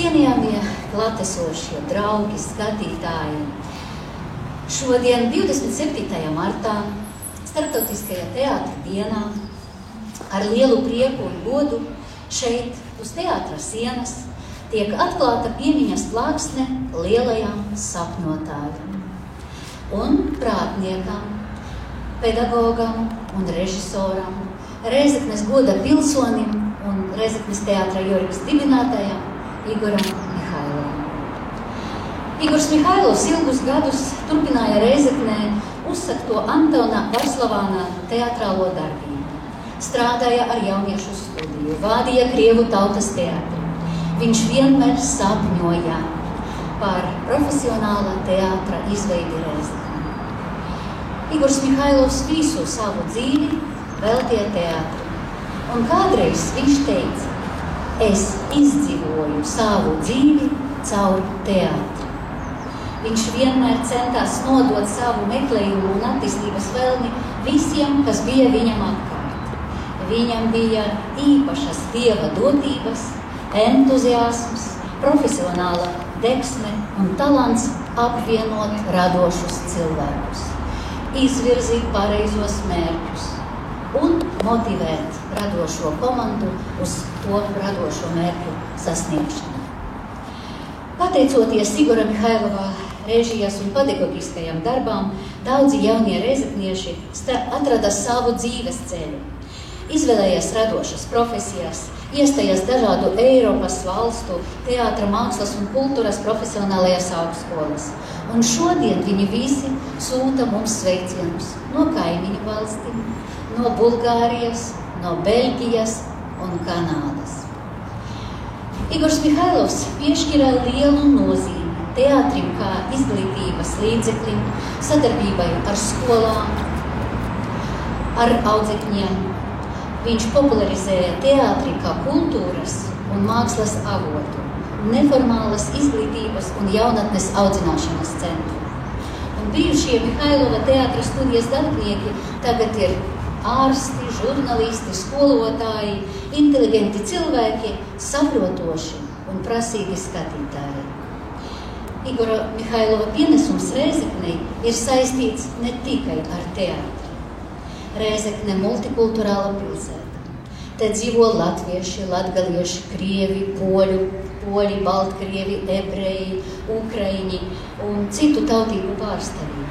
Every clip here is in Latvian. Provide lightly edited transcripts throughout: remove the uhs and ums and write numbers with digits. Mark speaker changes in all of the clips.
Speaker 1: Cienījamie klātesošie draugi, skatītāji, šodien 27. martā, Starptautiskajā teātra dienā, ar lielu prieku un godu šeit uz teātra sienas tiek atklāta piemiņas plāksne lielajam sapnotājam un prātniekam, pedagogam un režisoram, Rēzeknes goda pilsonim un Rēzeknes teātra Jorgas dibinātājam Igoram Mihailovam. Igors Mihailovs ilgus gadus turpināja Rēzeknē uzsakto Antona Varslavāna teatrālo darbību. Strādāja ar jauniešu studiju, vādīja Krievu tautas teātri. Viņš vienmēr sapņoja par profesionāla teātra izveidi Rēzeknē. Igors Mihailovs visu savu dzīvi veltīja teātri. Un kādreiz viņš teica, es izdzīvoju savu dzīvi caur teātri. Viņš vienmēr centās nodot savu meklējumu un attīstības vēlmi visiem, kas bija viņam apkārt. Viņam bija īpašas dieva dotības, entuziasms, profesionāla deksme un talants apvienot radošus cilvēkus, izvirzīt pareizos mērķus un motivēt radošo komandu uz to radošo mērķu sasniegšanu. Pateicoties Igora Mihailova režijas un pedagogiskajām darbām, daudzi jaunie rēzeknieši atrada savu dzīves ceļu, izvēlējās radošas profesijas, iestājās dažādu Eiropas valstu teātra, mākslas un kultūras profesionālajās augstskolas. Un šodien viņi visi sūta mums sveicienus no kaimiņu valstīm, no Bulgārijas, no Beļģijas un Kanādas. Igors Mihailovs piešķira lielu nozīmi teātrim kā izglītības līdzeklim, sadarbībai ar skolām, ar audzekņiem. Viņš popularizēja teātri kā kultūras un mākslas avotu, neformālas izglītības un jaunatnes audzināšanas centru. Un bijušie Mihailova teātra studijas darbinieki tagad ir ārsti, žurnālisti, skolotāji, inteligenti cilvēki, saprotoši un prasīgi skatītāji. Igora Mihailova pienesums Rēzeknei ir saistīts ne tikai ar teātri. Rēzekne multikulturāla pilsēta. Te dzīvo latvieši, latgalieši, krievi, poļi, baltkrievi, ebreji, ukraiņi un citu tautību pārstāvji.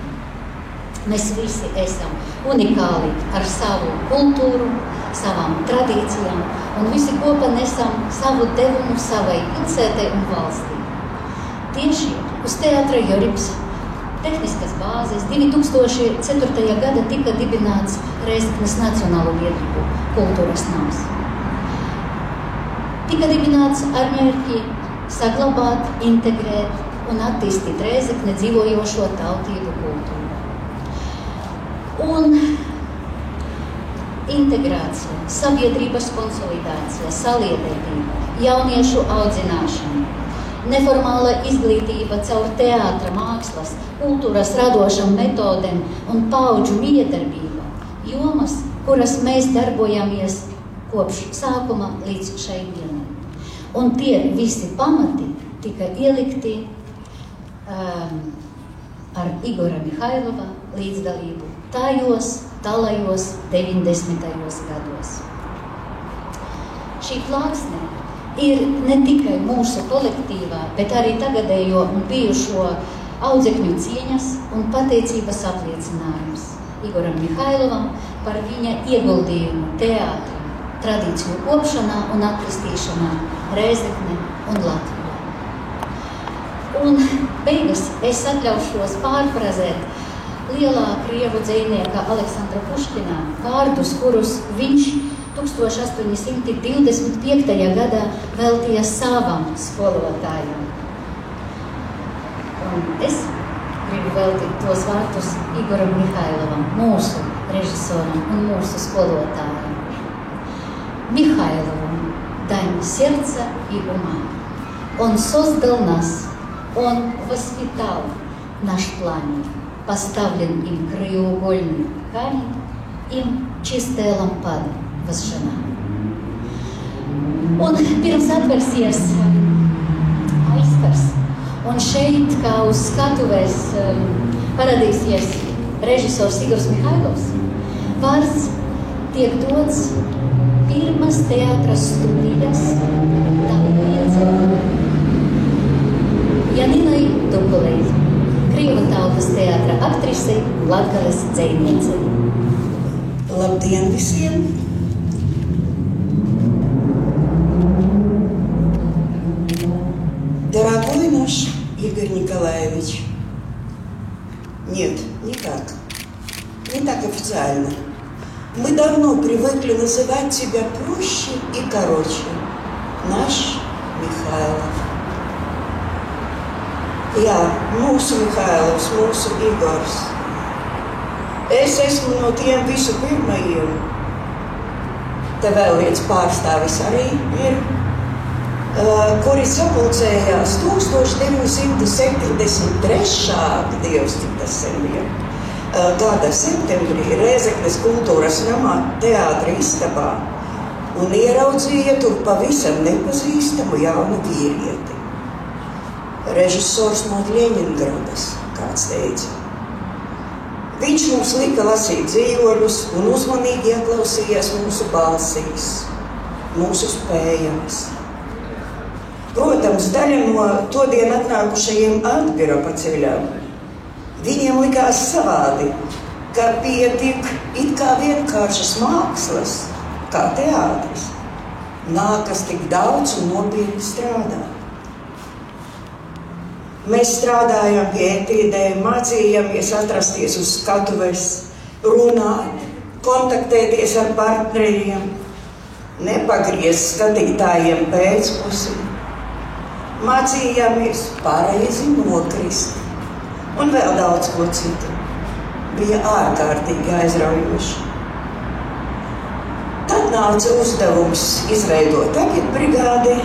Speaker 1: Mēs visi esam unikāli ar savu kultūru, savām tradīcijām un visi kopā nesam savu devumu savai pilsētai un valstī. Tieši uz teātra Jorigs tehniskas bāzes 2004. gada tika dibināts Rēzeknes Nacionālo biedrību kultūras nams. Tika dibināts ar mērķi saglabāt, integrēt un attīstīt Rēzekne dzīvojošo tautību kultūru. Un integrācija, sabiedrības konsolidācija, saliedētība, jauniešu audzināšana, neformāla izglītība caur teātra, mākslas, kultūras radošām metodēm un paudžu miedarbība, jomas, kuras mēs darbojamies kopš sākuma līdz šai dienai. Un tie visi pamati tika ielikti ar Igora Mihailova līdzdalību tajos, talajos 90. gados. Šī plāksne ir ne tikai mūsu kolektīvā, bet arī tagadējo un bijušo audzekņu cieņas un pateicības apliecinājums Igoram Mihailovam par viņa ieguldījumu teātra, tradīciju kopšanā un attīstīšanā Rēzekne un Latvijā. Un beigas es atļaušos pārfrazēt lielā krievu dzejnieka Aleksandra Puškina vārdus, kurus viņš 1825. gadā veltīja savam skolotājam. Un es gribu veltīt tos vārdus Igoram Mihailovam, mūsu režisoram un mūsu skolotājam. Михайлову, дай сердца и ума. Он создал нас, он воспитал наш пламя. Поставлен им краеугольный камень, им чистая лампада возжжена. Un pirms atversies aizskars. Un šeit, kā uz skatuves paradīsies režisors Igors Mihailovs, vārds tiek dots pirmas teātras studijas dalībniecei Janinai Dukulei, Krievu tautas teātra aktrisei, Latgales dzejniecei.
Speaker 2: Labdien visiem! Дорогой наш Игорь Николаевич, нет, не так официально. Мы давно привыкли называть тебя проще и короче. Nаш Михайлов. Jā, mūsu Mihailovs, mūsu Igors. Es esmu no tiem visu pirmajiem. Te vēl viens pārstāvis arī ir, kuri sapulcējās 1973. Dievs, cik tas sen bija. Gada septembrī Rēzeknes kultūras namā teātra istabā un ieraudzīja tur pavisam nepazīstamu jaunu vīrieti. Režisors no Ļeņingradas, kāds teica. Viņš mums lika lasīt dzīvoļus un uzmanīgi ieklausījās mūsu balsīs, mūsu spējams. Protams, daļa no todien atnākušajiem atbira pa ceļām. Viņiem likās savādi, ka pie tik it kā vienkāršas mākslas, kā teātris, nākas tik daudz un nopietni strādāt. Mēs strādājām pie etīdēm, mācījāmies atrasties uz skatuves, runāt, kontaktēties ar partneriem, nepagriezt skatītājiem pēcpusi. Mācījāmies pareizi nokrist un vēl daudz ko citu. Bija ārkārtīgi aizraujoši. Tad nāca uzdevums izveidot agitbrigādi,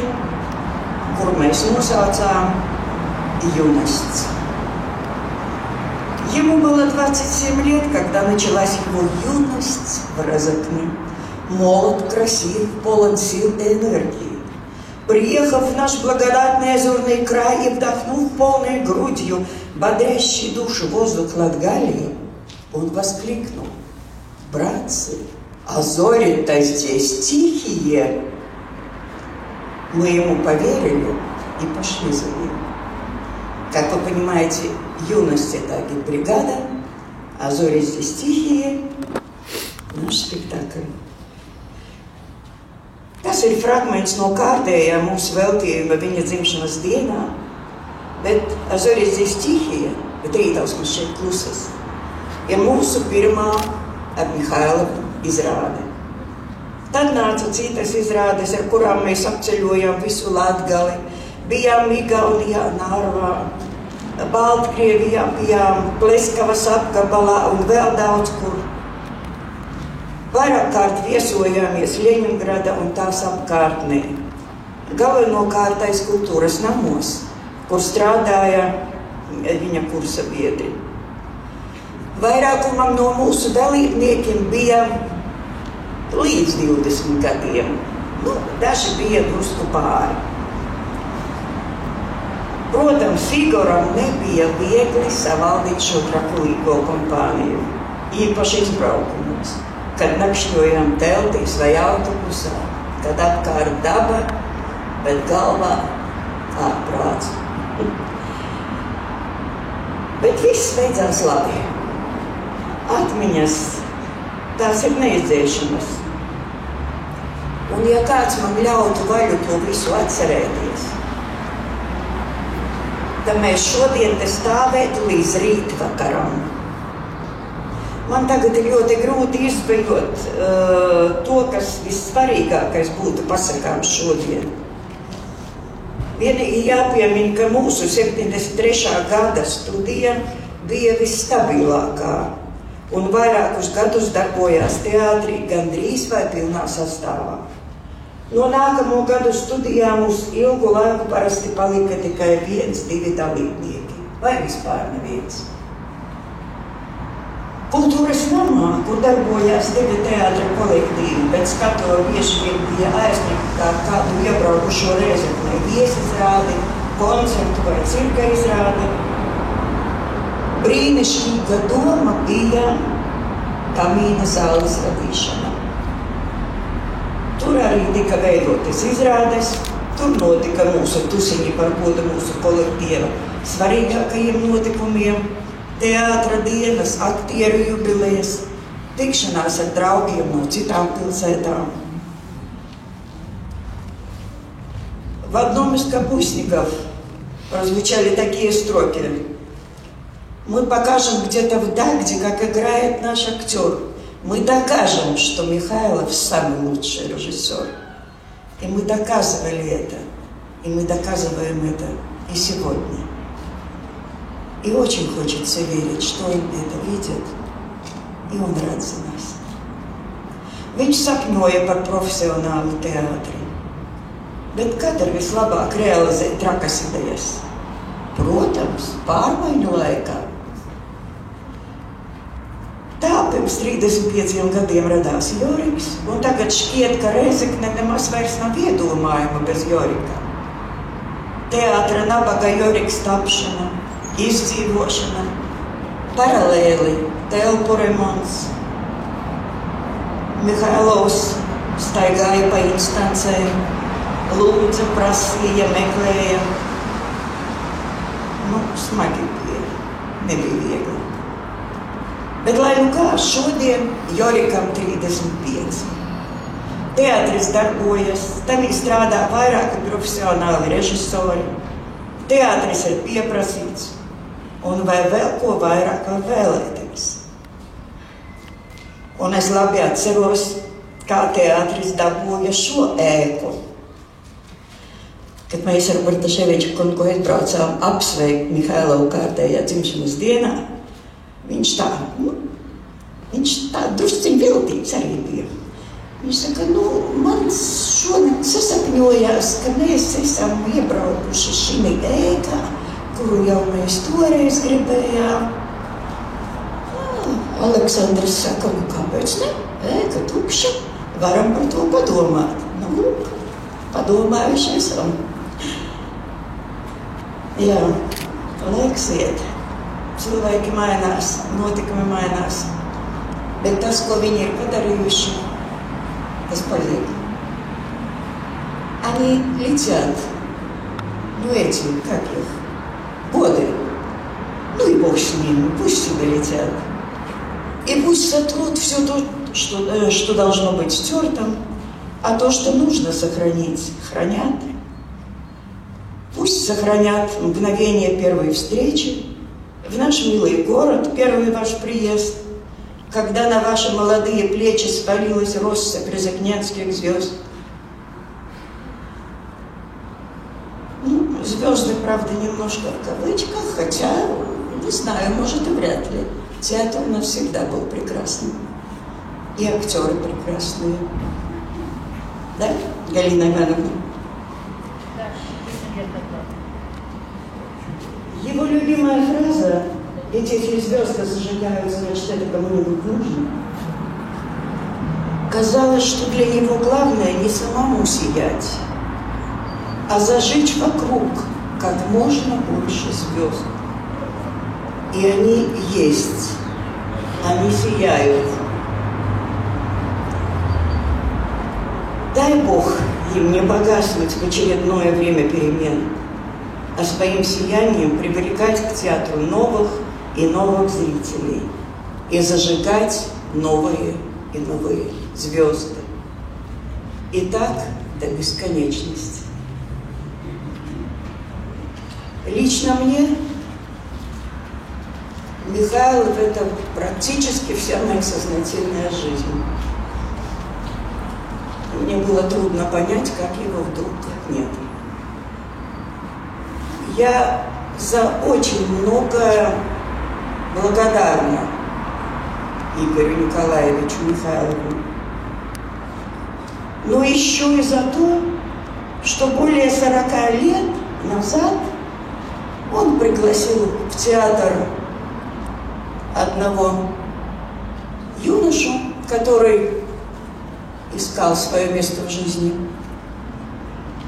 Speaker 2: kur mēs nosaucām «Юность». Ему было 27 лет, когда началась его юность в Разокне. Молод, красив, полон сил и энергии. Приехав в наш благодатный озерный край и вдохнув полной грудью бодрящий душу воздух Латгалии, он воскликнул: «Братцы, а зори-то здесь тихие!» Мы ему поверили и пошли за ним. Как вы понимаете, юность – это агитбригада, а зори здесь тихие – наш спектакль. Tas ir fragments no kārtējā mūsu veltījuma viņa dzimšanas dienā, bet Zori здесь тихие, bet rītausmas šeit klusas, ir mūsu pirmā ar Mihailovu izrāde. Tad nāca citas izrādes, ar kurām mēs apceļojām visu Latgali, bijām Igaunijā, Nārvā, Baltkrievijā, bijām Pleskavas apgabalā un vēl daudz kur. Vairāk kārt viesojāmies Ļeņingrada un tās apkārtnē. Galvenokārtais kultūras namos, kur strādāja viņa kursa biedri. Vairākumam no mūsu dalībniekiem bija līdz 20 gadiem. Daži bija drusku pāri. Protams, Igoram nebija viegli savaldīt šo trakulīgo kompāniju, īpaši izbraukumos, kad nakšņojām teltīs vai autobusā, kad apkārt daba, bet galvā ārprāts. Bet viss beidzās labi. Atmiņas, tās ir neizdzēšanas. Un ja kāds man ļautu vaļu to visu atcerēties, tad mēs šodien te stāvētu līdz rītvakaram. Man tagad ir ļoti grūti izveidot to, kas vissvarīgākais būtu pasakāms šodien. Vienīgi jāpiemina, ka mūsu 73. gada studija bija visstabilākā un vairākus gadus darbojās teātrī gandrīz vai pilnā sastāvā. No nākamo gadu studijām uz ilgu laiku parasti palika tikai 1-2 dalībnieki, vai vispār neviens. Kultūras namā, kur darbojās 2 teātra kolektīvi, bet skatuve bieži vien bija aizņemta kādu iebraukušo Rēzeknē viesizrādi koncertu vai cirka izrāde. Brīnišķīga doma bija kamīna zāles radīšana. Tur arī tika veidotas izrādes, tur notika mūsu tusiņi par godu mūsu kolektīva svarīgākajiem notikumiem, teātra dienas, aktieru jubilejas, tikšanās ar draugiem no citām pilsētām. В одном из капустников прозвучали такие строки. Мы покажем где-то вдаль, где как играет наш актер. Мы докажем, что Михайлов самый лучший режиссер. И мы доказывали это. И мы доказываем это и сегодня. И очень хочется верить, что он это видит. И он рад за нас. Viņš sapņoja par profesionālu teātri. Bet kad ir vislabāk realizēt trakas idejas? Protams, pārmaiņu laikā. Tā pirms 35 gadiem radās Joriks, un tagad šķiet, ka Rēzekne nemaz vairs nav iedomājama bez Jorika. Teātra nabaga Joriks tapšana, izdzīvošana, paralēli telpu remonts. Mihailovs staigāja pa instancēm, lūdza, prasīja, meklēja. Smagi bija, nebija viegli. Bet lai nu kā, šodien Jorikam 35. Teātris darbojas, tavī strādā vairāki profesionāli režisori. Teātris ir pieprasīts, un vai vēl ko vairāk var vēlēties. Un es labi atceros, kā teātris dabūja šo ēku. Kad mēs ar Bartaševiču kungu aizbraucām apsveikt Mihailovu kārtējā dzimšanas dienā, viņš tā drusciņ viltīgs arī bija. Viņš saka, man šonakt sasapņojās, ka mēs esam iebraukuši šī ēkā, kuru jau mēs toreiz gribējām. Aleksandrs saka, kāpēc ne? Ēka tukša, varam par to padomāt. Lūk, padomājuši esam. Jā, laiks iet, cilvēki mainās, notikumi mainās, bet tas, ko viņi ir padarījuši, tas paliek. Они летят, эти, как их, годы, и бог с ними, пусть сюда летят. И пусть сотрут все то, что должно быть стертым, а то, что нужно сохранить, хранят. Пусть сохранят мгновение первой встречи в наш милый город, первый ваш приезд, когда на ваши молодые плечи свалилась россыпь рязыкнянских звезд. Звезды, правда, немножко в кавычках, хотя, не знаю, может и вряд ли. Театр навсегда был прекрасным. И актеры прекрасные. Да, Галина Ивановна? Его любимая фраза «Ведь если звезды зажигаются, значит, это кому-нибудь нужно». Казалось, что для него главное не самому сиять, а зажечь вокруг как можно больше звезд. И они есть, они сияют. Дай Бог им не погаснуть в очередное время перемен, а своим сиянием привлекать к театру новых и новых зрителей и зажигать новые и новые звезды. И так до бесконечности. Лично мне Михайлов – это практически вся моя сознательная жизнь. Мне было трудно понять, как его вдруг нет. Я за очень многое благодарна Игорю Николаевичу Михайлову. Но еще и за то, что более 40 лет назад он пригласил в театр одного юношу, который искал свое место в жизни.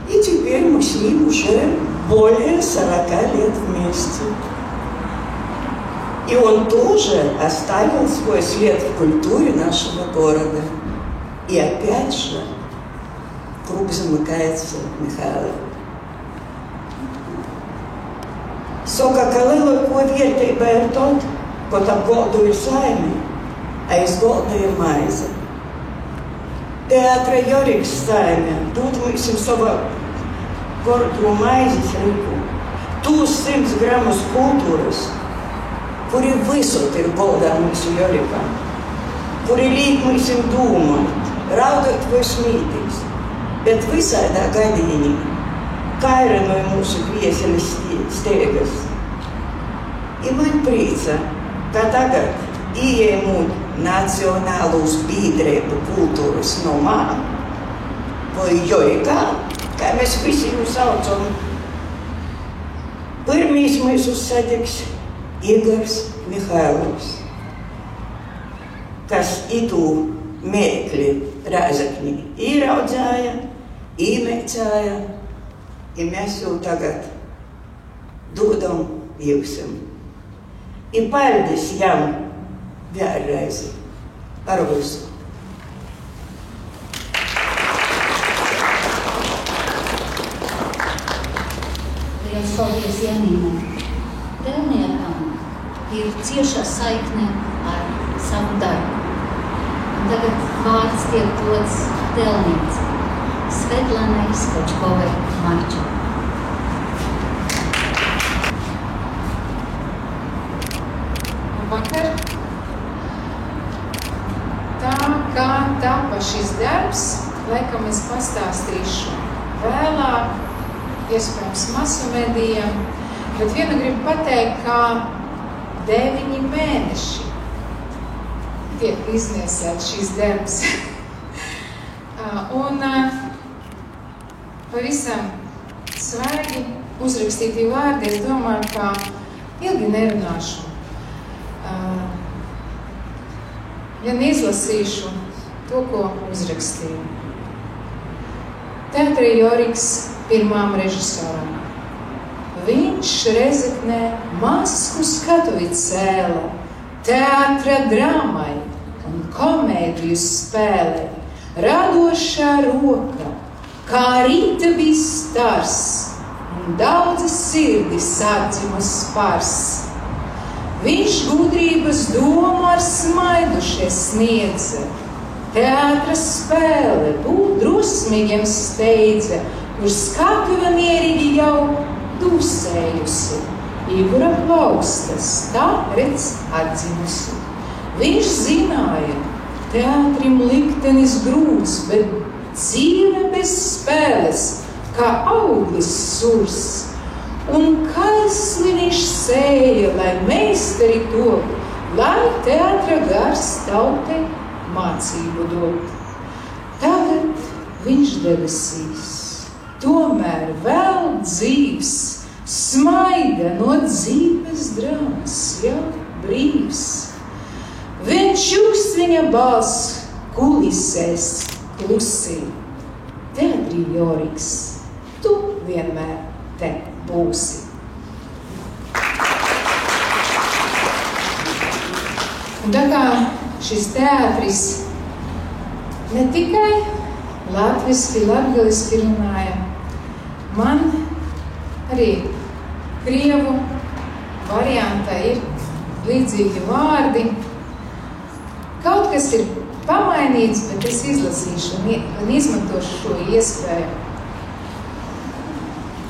Speaker 2: И теперь мы с ним уже более 40 лет вместе. И он тоже оставил свой след в культуре нашего города. И опять же, круг замыкается Михайлов. Soka Kalila, ko vietība ir tot, ko tam goldu ir saimi, aiz golda ir maize. Teātra Joriks saime, dūt mūsim sava gordu maizes riku, 200 gramus kultūras, kuri visot ir goldā mūsu Jorikam, kuri līk mūsim dūmot, raudot vai smītīs, bet visādā gadījumā kairinoja mūsu kvieseles steigas. I man prīca, ka tagad ieņemot nacionālus biedrību kultūras nomā, vai Jorikā, kā mēs visi jūs saucam, pirmīs mūsu satiks Igors Mihailovs, kas itū mēkli Rēzeknī īraudzēja, īmēcēja, I mēs jau tagad dodam jūsim. I paldies jam vēlreiz par visu.
Speaker 1: Liels paldies Janīnai. Telniekam ir cieša saikne ar savu darbu. Un tagad vārds tiek dots telniecei Svetlanai Skočkovai Marčai.
Speaker 3: Vakar. Tā kā tapa šis darbs, laikam es pastāstīšu vēlāk, iespējams masu medijam, bet vienu gribu pateikt, kā 9 mēneši tiek izniesēts šis darbs. Un pavisam svaigi uzrakstīti vārdi, es domāju, ka ilgi nerunāšu. Ja neizlasīšu to, ko uzrakstīju. Teātra Joriks pirmām režisoram. Viņš Rezeknē masku skatuvi cēla, teātra dramai un komēdiju spēlē, radošā roka, kā rīta bija stars un daudzas sirdis atdzimas spars. Viņš gudrības domu ar smaidušies sniedza, teātra spēle būt drusmīgiem steidza, kur skatuve mierīgi jau dusējusi, Igora Plaustas tā redz atdzimusi. Viņš zināja, teātrim liktenis grūts, bet dzīve bez spēles, kā auglis surs. Un kaisli viņš sēja, lai meistari top, lai teātra gars tautai mācību dot. Tagad viņš debesīs, tomēr vēl dzīvs, smaida no dzīves drāmas, jau brīvs. Viņš jūks viņa balss kulisēs klusī. Teātrī Joriks, tu vienmēr te būsi. Un tā kā šis teātris ne tikai latviski, latgaliski runāja, man arī krievu variantā ir līdzīgi vārdi. Kaut kas ir pamainīts, bet es izlasīšu un izmantošu šo iespēju.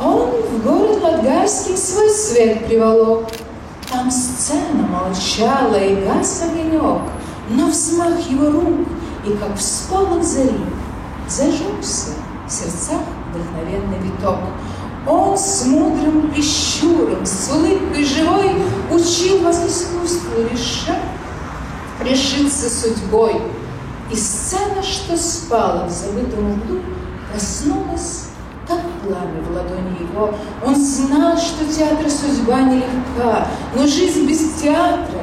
Speaker 3: Он в город Латгальский свой свет приволок. Там сцена молчала и гас огонек, но взмах его рук, и как всполох зари, зажегся в сердцах вдохновенный виток. Он с мудрым прищуром, с улыбкой живой учил вас искусству решиться судьбой. И сцена, что спала в забытом углу, проснулась, как пламя в ладони его. Он знал, что театр судьба нелегка, но жизнь без театра,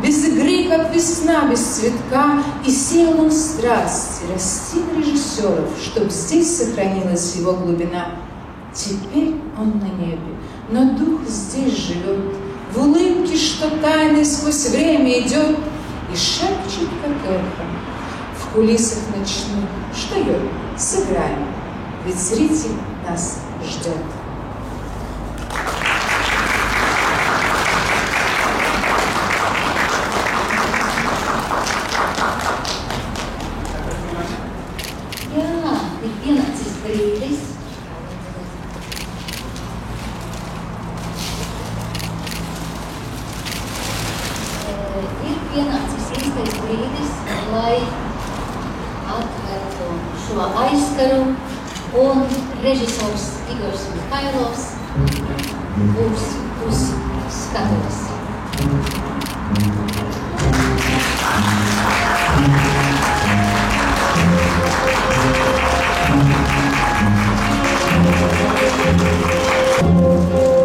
Speaker 3: без игры, как весна без цветка, и сеял он страсти, растил режиссеров, чтоб здесь сохранилась его глубина. Теперь он на небе, но дух здесь живет, в улыбке, что тайной сквозь время идет, и шепчет, как эхо, в кулисах ночных, что ё, сыграем, ведь зритель нас ждет.
Speaker 1: Ir pienācis brīdis, īstais brīdis, lai atvērtu šo aizskaru, un režisors Igors Mihailovs būs uz skatuves.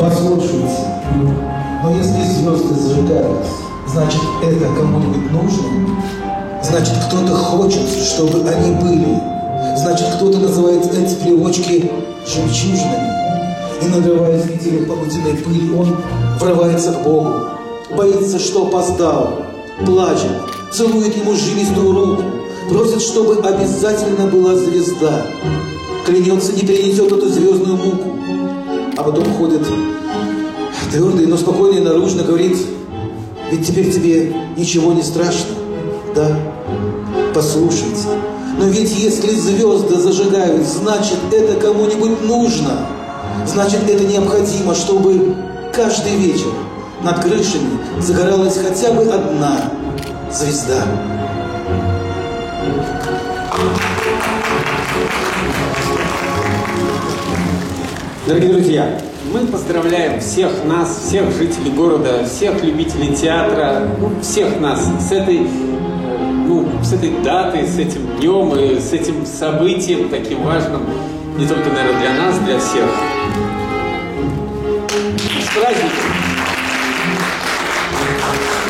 Speaker 4: Послушайте, но если звезды зажигались, значит, это кому-нибудь нужно? Значит, кто-то хочет, чтобы они были. Значит, кто-то называет эти плевочки жемчужинами. И, надрываясь неделю полуденной пыли, он врывается к Богу, боится, что опоздал, плачет, целует ему жилистую руку, просит, чтобы обязательно была звезда. Клянется, не перенесет эту звездную муку. А потом ходит твердо, но спокойно и наружно говорит: ведь теперь тебе ничего не страшно, да? Послушайте, но ведь если звезды зажигают, значит, это кому-нибудь нужно. Значит, это необходимо, чтобы каждый вечер над крышами загоралась хотя бы одна звезда.
Speaker 5: Дорогие друзья, мы поздравляем всех нас, всех жителей города, всех любителей театра, всех нас с этой датой, с этим днем и с этим событием таким важным, не только, наверное, для нас, для всех. С праздником!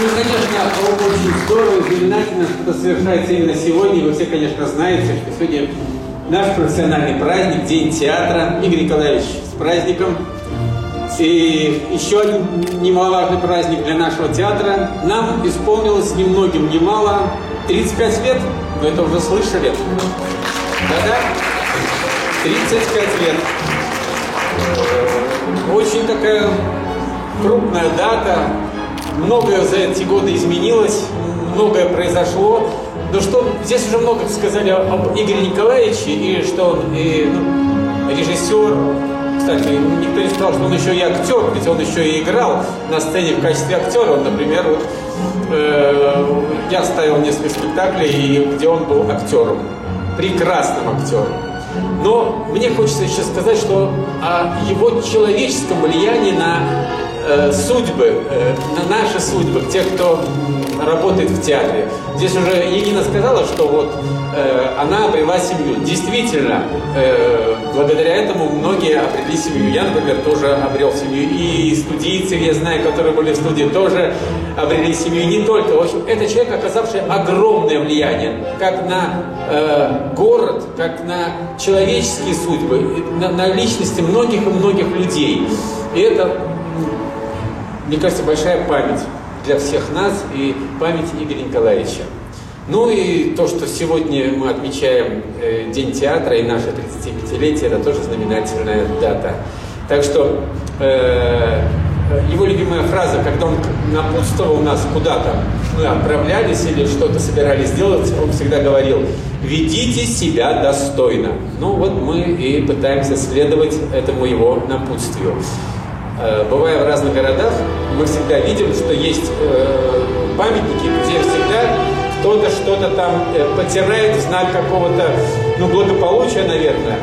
Speaker 5: Ну, конечно, очень здорово и знаменательно, что совершается именно сегодня. Вы все, конечно, знаете, что сегодня наш профессиональный праздник, День театра. Игорь Николаевич, с праздником! И еще один немаловажный праздник для нашего театра. Нам исполнилось ни многим, ни мало 35 лет. Вы это уже слышали? Да-да? 35 лет. Очень такая крупная дата. Многое за эти годы изменилось, многое произошло. Но что здесь уже много сказали об Игоре Николаевиче, и что он режиссер. Кстати, никто не сказал, что он еще и актер, ведь он еще и играл на сцене в качестве актера. Он, например, я ставил несколько спектаклей, где он был актером, прекрасным актером. Но мне хочется еще сказать, что о его человеческом влиянии на судьбы, на наши судьбы, тех, кто работает в театре. Здесь уже Егина сказала, что вот она обрела семью. Действительно, благодаря этому многие обрели семью. Я, например, тоже обрел семью. И студийцы, я знаю, которые были в студии, тоже обрели семью. И не только. В общем, это человек, оказавший огромное влияние как на город, как на человеческие судьбы, на личности многих и многих людей. И это, мне кажется, большая память для всех нас и память Игоря Николаевича. Ну и то, что сегодня мы отмечаем День театра и наше 35-летие, это тоже знаменательная дата. Так что его любимая фраза, когда он напутствовал нас куда-то, мы отправлялись или что-то собирались сделать, он всегда говорил: ведите себя достойно. Ну вот мы и пытаемся следовать этому его напутствию. Бывая в разных городах, мы всегда видим, что есть памятники, где всегда кто-то что-то там потирает в знак какого-то, благополучия, наверное.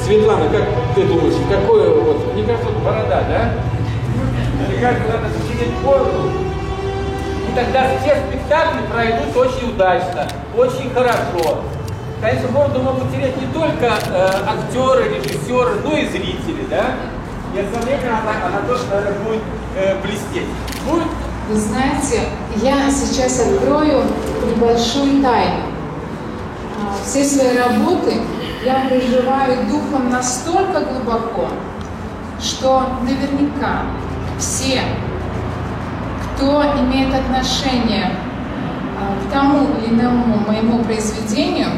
Speaker 5: Светлана, как ты думаешь, какое вот, мне кажется, вот борода, да? Мне кажется, надо сидеть бороду, и тогда все спектакли пройдут очень удачно, очень хорошо. Конечно, бороду могут терять не только актеры, режиссеры, но и зрители, да? И со временем она тоже, наверное, будет блестеть. Будет?
Speaker 3: Вы знаете, я сейчас открою небольшую тайну. все свои работы я проживаю духом настолько глубоко, что наверняка все, кто имеет отношение к тому или иному моему произведению,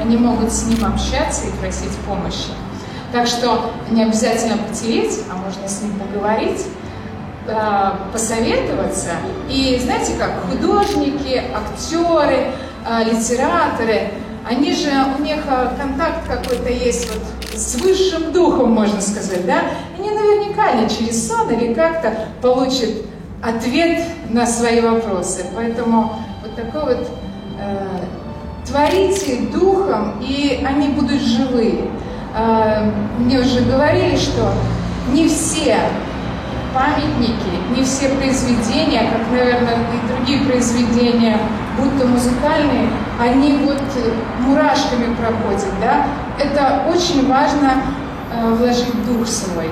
Speaker 3: они могут с ним общаться и просить помощи. Так что не обязательно потереть, а можно с ним поговорить, посоветоваться. И знаете как, художники, актеры, литераторы, они же, у них контакт какой-то есть вот с высшим духом, можно сказать, да? Они наверняка или через сон, или как-то получат ответ на свои вопросы. Поэтому вот такой вот творите духом, и они будут живы. Мне уже говорили, что не все памятники, не все произведения, как, наверное, и другие произведения, будто музыкальные, они вот мурашками проходят, да? Это очень важно вложить дух свой.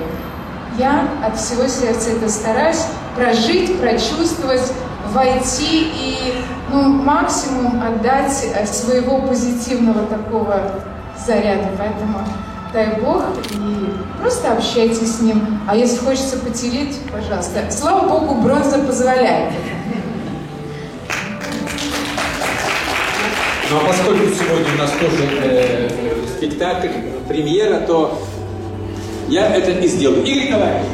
Speaker 3: Я от всего сердца это стараюсь прожить, прочувствовать, войти и максимум отдать своего позитивного такого заряда. Поэтому дай Бог и просто общайтесь с ним. А если хочется потереть, пожалуйста. Слава Богу, бронза позволяет.
Speaker 5: Ну а поскольку сегодня у нас тоже спектакль, премьера, то я это и сделаю. Игорь Николаевич.